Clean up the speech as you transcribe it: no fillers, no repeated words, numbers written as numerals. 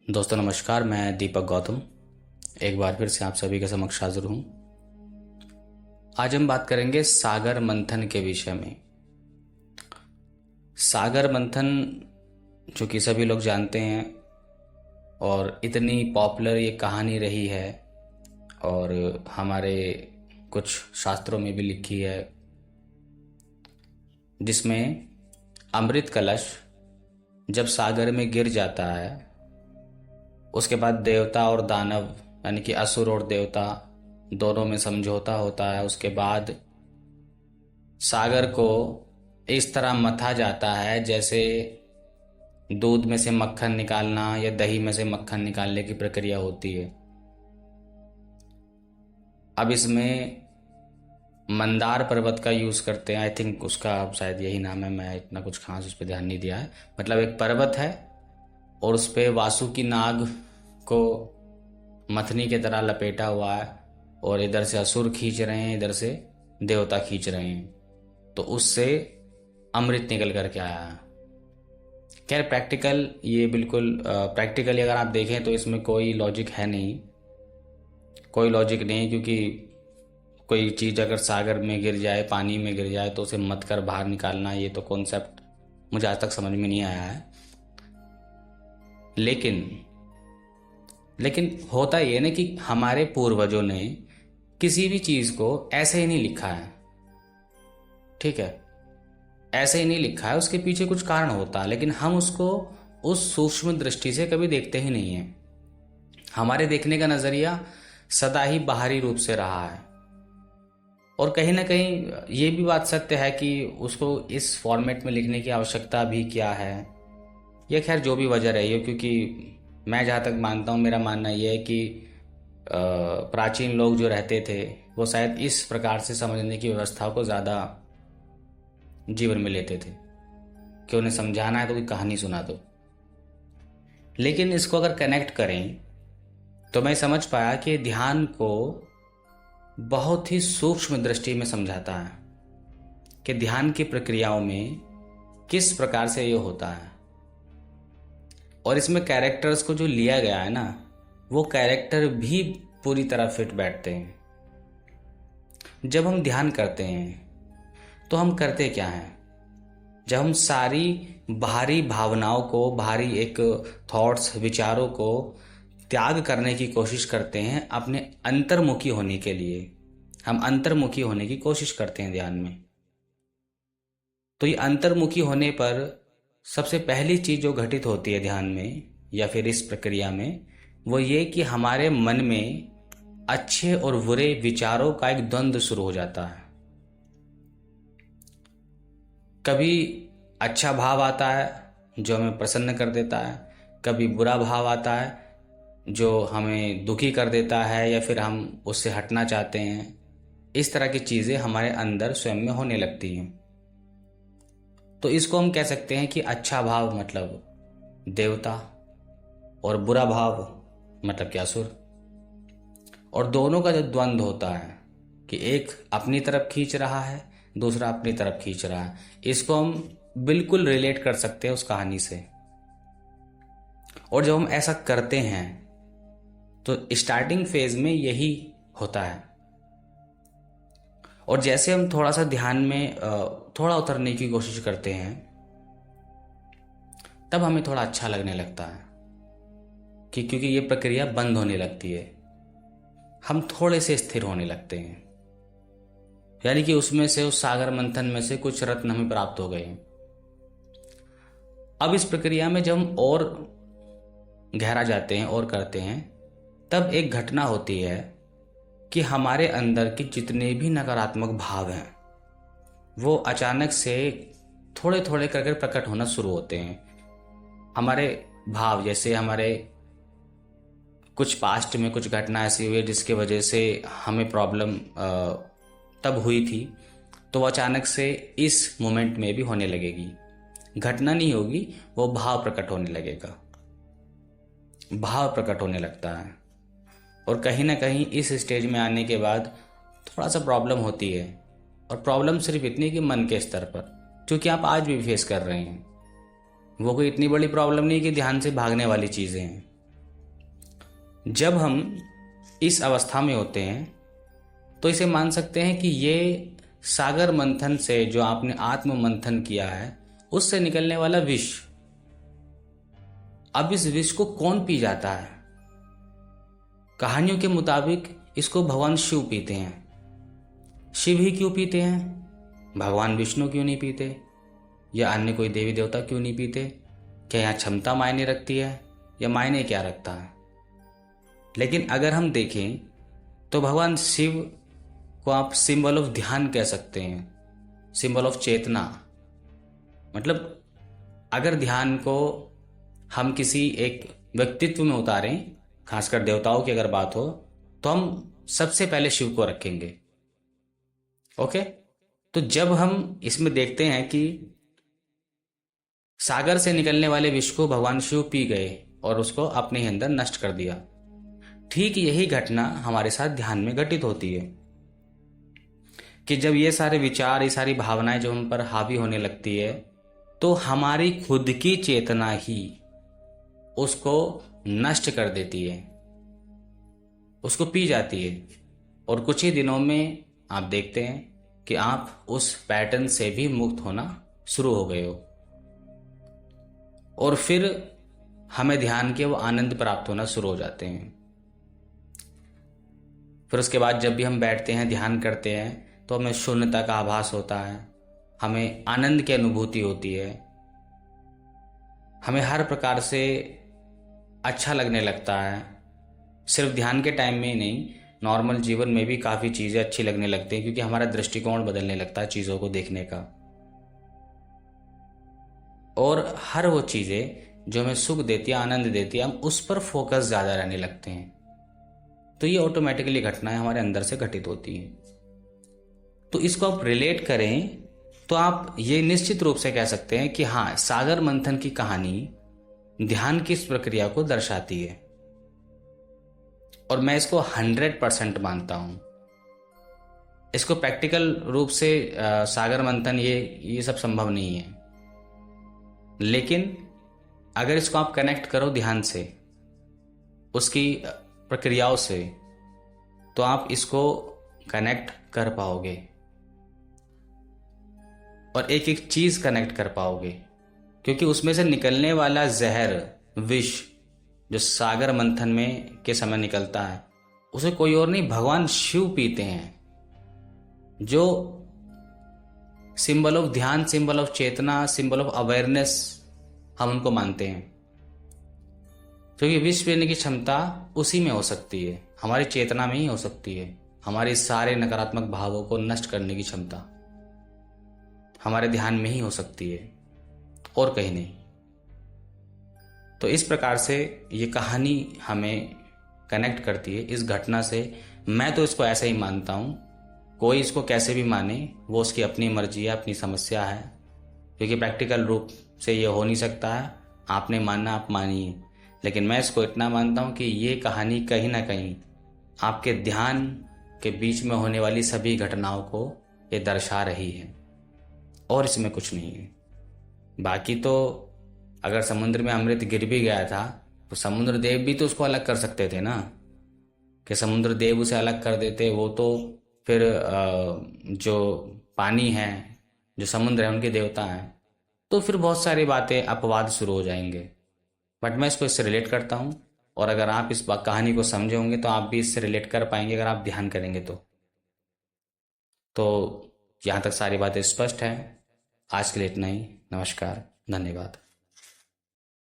दोस्तों नमस्कार, मैं दीपक गौतम एक बार फिर से आप सभी के समक्ष हाजिर हूँ। आज हम बात करेंगे सागर मंथन के विषय में। सागर मंथन जो कि सभी लोग जानते हैं और इतनी पॉपुलर ये कहानी रही है और हमारे कुछ शास्त्रों में भी लिखी है, जिसमें अमृत कलश जब सागर में गिर जाता है उसके बाद देवता और दानव यानी कि असुर और देवता दोनों में समझौता होता है। उसके बाद सागर को इस तरह मथा जाता है जैसे दूध में से मक्खन निकालना या दही में से मक्खन निकालने की प्रक्रिया होती है। अब इसमें मंदार पर्वत का यूज़ करते हैं, आई थिंक उसका शायद यही नाम है, मैं इतना कुछ खास उस पर ध्यान नहीं दिया है। मतलब एक पर्वत है और उस पर वासुकी नाग को मथनी की तरह लपेटा हुआ है और इधर से असुर खींच रहे हैं, इधर से देवता खींच रहे हैं, तो उससे अमृत निकल करके आया है। खैर प्रैक्टिकल ये बिल्कुल प्रैक्टिकली अगर आप देखें तो इसमें कोई लॉजिक है नहीं, कोई लॉजिक नहीं, क्योंकि कोई चीज़ अगर सागर में गिर जाए, पानी में गिर जाए, तो उसे मत कर बाहर निकालना, ये तो कॉन्सेप्ट मुझे आज तक समझ में नहीं आया है। लेकिन होता ये ना कि हमारे पूर्वजों ने किसी भी चीज़ को ऐसे ही नहीं लिखा है, ठीक है, ऐसे ही नहीं लिखा है, उसके पीछे कुछ कारण होता है, लेकिन हम उसको उस सूक्ष्म दृष्टि से कभी देखते ही नहीं है। हमारे देखने का नज़रिया सदा ही बाहरी रूप से रहा है और कहीं ना कहीं ये भी बात सत्य है कि उसको इस फॉर्मेट में लिखने की आवश्यकता भी क्या है, यह खैर जो भी वजह रही हो, क्योंकि मैं जहाँ तक मानता हूँ, मेरा मानना यह है कि प्राचीन लोग जो रहते थे वो शायद इस प्रकार से समझने की व्यवस्था को ज़्यादा जीवन में लेते थे कि उन्हें समझाना है तो कोई कहानी सुना दो। लेकिन इसको अगर कनेक्ट करें तो मैं समझ पाया कि ध्यान को बहुत ही सूक्ष्म दृष्टि में समझाता है कि ध्यान की प्रक्रियाओं में किस प्रकार से ये होता है। और इसमें कैरेक्टर्स को जो लिया गया है ना, वो कैरेक्टर भी पूरी तरह फिट बैठते हैं। जब हम ध्यान करते हैं तो हम करते क्या हैं? जब हम सारी बाहरी भावनाओं को, बाहरी एक थॉट्स, विचारों को त्याग करने की कोशिश करते हैं अपने अंतर्मुखी होने के लिए। हम अंतर्मुखी होने की कोशिश करते हैं ध्यान में। तो ये अंतर्मुखी होने पर सबसे पहली चीज जो घटित होती है ध्यान में या फिर इस प्रक्रिया में, वो ये कि हमारे मन में अच्छे और बुरे विचारों का एक द्वंद्व शुरू हो जाता है। कभी अच्छा भाव आता है जो हमें प्रसन्न कर देता है, कभी बुरा भाव आता है जो हमें दुखी कर देता है या फिर हम उससे हटना चाहते हैं। इस तरह की चीज़ें हमारे अंदर स्वयं में होने लगती हैं। तो इसको हम कह सकते हैं कि अच्छा भाव मतलब देवता और बुरा भाव मतलब कि असुर। और दोनों का जो द्वंद्व होता है कि एक अपनी तरफ खींच रहा है, दूसरा अपनी तरफ खींच रहा है, इसको हम बिल्कुल रिलेट कर सकते हैं उस कहानी से। और जब हम ऐसा करते हैं तो स्टार्टिंग फेज में यही होता है। और जैसे हम थोड़ा सा ध्यान में थोड़ा उतरने की कोशिश करते हैं, तब हमें थोड़ा अच्छा लगने लगता है कि क्योंकि ये प्रक्रिया बंद होने लगती है, हम थोड़े से स्थिर होने लगते हैं। यानी कि उसमें से, उस सागर मंथन में से कुछ रत्न हमें प्राप्त हो गए। अब इस प्रक्रिया में जब हम और गहरा जाते हैं और करते हैं, तब एक घटना होती है कि हमारे अंदर के जितने भी नकारात्मक भाव हैं वो अचानक से थोड़े थोड़े करके प्रकट होना शुरू होते हैं। हमारे भाव, जैसे हमारे कुछ पास्ट में कुछ घटना ऐसी हुई जिसके वजह से हमें प्रॉब्लम तब हुई थी, तो वो अचानक से इस मोमेंट में भी होने लगेगी। घटना नहीं होगी, वो भाव प्रकट होने लगेगा, भाव प्रकट होने लगता है। और कहीं ना कहीं इस स्टेज में आने के बाद थोड़ा सा प्रॉब्लम होती है। और प्रॉब्लम सिर्फ इतनी कि मन के स्तर पर, क्योंकि आप आज भी फेस कर रहे हैं, वो कोई इतनी बड़ी प्रॉब्लम नहीं कि ध्यान से भागने वाली चीज़ें हैं। जब हम इस अवस्था में होते हैं तो इसे मान सकते हैं कि ये सागर मंथन से, जो आपने आत्म मंथन किया है, उससे निकलने वाला विष। अब इस विष को कौन पी जाता है? कहानियों के मुताबिक इसको भगवान शिव पीते हैं। शिव ही क्यों पीते हैं? भगवान विष्णु क्यों नहीं पीते, या अन्य कोई देवी देवता क्यों नहीं पीते? क्या यहाँ क्षमता मायने रखती है, या मायने क्या रखता है? लेकिन अगर हम देखें तो भगवान शिव को आप सिंबल ऑफ ध्यान कह सकते हैं, सिंबल ऑफ चेतना। मतलब अगर ध्यान को हम किसी एक व्यक्तित्व में उतारें, खासकर देवताओं की अगर बात हो, तो हम सबसे पहले शिव को रखेंगे। ओके, तो जब हम इसमें देखते हैं कि सागर से निकलने वाले विष को भगवान शिव पी गए और उसको अपने ही अंदर नष्ट कर दिया, ठीक यही घटना हमारे साथ ध्यान में घटित होती है कि जब ये सारे विचार, ये सारी भावनाएं जो हम पर हावी होने लगती है, तो हमारी खुद की चेतना ही उसको नष्ट कर देती है, उसको पी जाती है। और कुछ ही दिनों में आप देखते हैं कि आप उस पैटर्न से भी मुक्त होना शुरू हो गए हो, और फिर हमें ध्यान के वो आनंद प्राप्त होना शुरू हो जाते हैं। फिर उसके बाद जब भी हम बैठते हैं, ध्यान करते हैं, तो हमें शून्यता का आभास होता है, हमें आनंद की अनुभूति होती है, हमें हर प्रकार से अच्छा लगने लगता है। सिर्फ ध्यान के टाइम में ही नहीं, नॉर्मल जीवन में भी काफ़ी चीज़ें अच्छी लगने लगती हैं, क्योंकि हमारा दृष्टिकोण बदलने लगता है चीज़ों को देखने का। और हर वो चीज़ें जो हमें सुख देती है, आनंद देती है, हम उस पर फोकस ज़्यादा रहने लगते हैं। तो ये ऑटोमेटिकली घटनाएं हमारे अंदर से घटित होती हैं। तो इसको आप रिलेट करें तो आप ये निश्चित रूप से कह सकते हैं कि हाँ, सागर मंथन की कहानी ध्यान की इस प्रक्रिया को दर्शाती है, और मैं इसको 100% मानता हूं। इसको प्रैक्टिकल रूप से सागर मंथन ये सब संभव नहीं है, लेकिन अगर इसको आप कनेक्ट करो ध्यान से, उसकी प्रक्रियाओं से, तो आप इसको कनेक्ट कर पाओगे और एक एक चीज कनेक्ट कर पाओगे। क्योंकि उसमें से निकलने वाला जहर, विष, जो सागर मंथन में के समय निकलता है, उसे कोई और नहीं, भगवान शिव पीते हैं, जो सिंबल ऑफ ध्यान, सिंबल ऑफ चेतना, सिंबल ऑफ अवेयरनेस हम उनको मानते हैं। क्योंकि विष पीने की क्षमता उसी में हो सकती है, हमारी चेतना में ही हो सकती है। हमारे सारे नकारात्मक भावों को नष्ट करने की क्षमता हमारे ध्यान में ही हो सकती है, और कहीं नहीं। तो इस प्रकार से ये कहानी हमें कनेक्ट करती है इस घटना से। मैं तो इसको ऐसे ही मानता हूँ, कोई इसको कैसे भी माने, वो उसकी अपनी मर्जी है, अपनी समस्या है, क्योंकि प्रैक्टिकल रूप से ये हो नहीं सकता है। आपने मानना, आप मानिए, लेकिन मैं इसको इतना मानता हूँ कि ये कहानी कहीं ना कहीं आपके ध्यान के बीच में होने वाली सभी घटनाओं को ये दर्शा रही है, और इसमें कुछ नहीं है। बाकी तो अगर समुद्र में अमृत गिर भी गया था, तो समुद्र देव भी तो उसको अलग कर सकते थे ना, कि समुद्र देव उसे अलग कर देते, वो तो फिर जो पानी है, जो समुद्र है, उनके देवता हैं, तो फिर बहुत सारी बातें, अपवाद शुरू हो जाएंगे। बट मैं इसको इससे रिलेट करता हूँ, और अगर आप इस कहानी को समझे होंगे तो आप भी इससे रिलेट कर पाएंगे अगर आप ध्यान करेंगे तो यहाँ तक सारी बातें स्पष्ट हैं। आज के लिए इतना ही। नमस्कार, धन्यवाद।